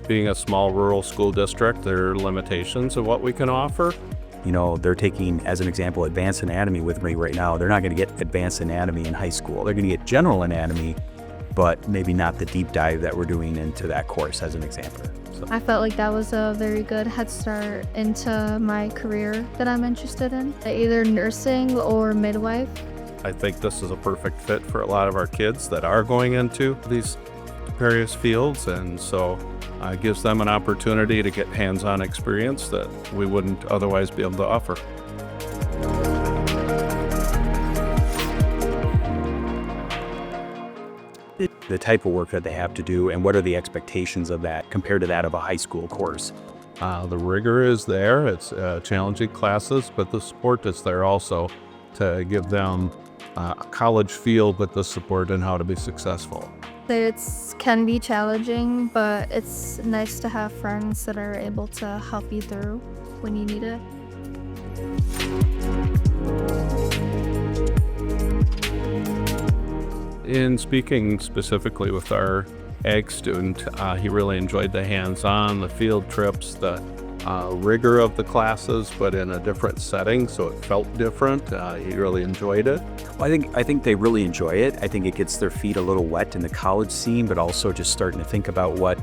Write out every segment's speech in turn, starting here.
Being a small rural school district, there are limitations of what we can offer. You know, they're taking, as an example, advanced anatomy with me right now. They're not going to get advanced anatomy in high school. They're going to get general anatomy, but maybe not the deep dive that we're doing into that course, as an example. So. I felt like that was a very good head start into my career that I'm interested in, either nursing or midwife. I think this is a perfect fit for a lot of our kids that are going into these various fields, and so it gives them an opportunity to get hands-on experience that we wouldn't otherwise be able to offer. The type of work that they have to do and what are the expectations of that compared to that of a high school course? The rigor is there. It's challenging classes, but the support is there also to give them a college feel, but the support in how to be successful. It can be challenging, but it's nice to have friends that are able to help you through when you need it. In speaking specifically with our ag student, he really enjoyed the hands-on, the field trips, the rigor of the classes, but in a different setting, so it felt different. He really enjoyed it. Well, I think they really enjoy it. I think it gets their feet a little wet in the college scene, but also just starting to think about what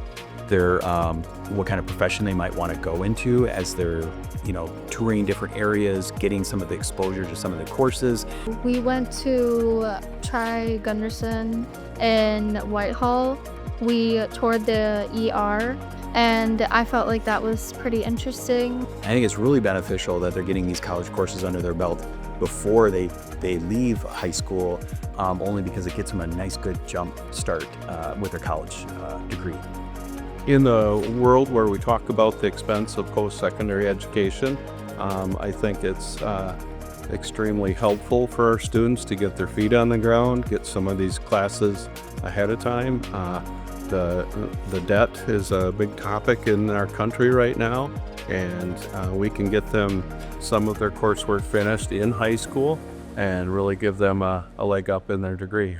kind of profession they might want to go into as they're, touring different areas, getting some of the exposure to some of the courses. We went to try Gunderson in Whitehall. We toured the ER, and I felt like that was pretty interesting. I think it's really beneficial that they're getting these college courses under their belt before they leave high school, only because it gets them a nice, good jump start with their college degree. In the world where we talk about the expense of post-secondary education, I think it's extremely helpful for our students to get their feet on the ground, get some of these classes ahead of time. The debt is a big topic in our country right now, and we can get them some of their coursework finished in high school and really give them a leg up in their degree.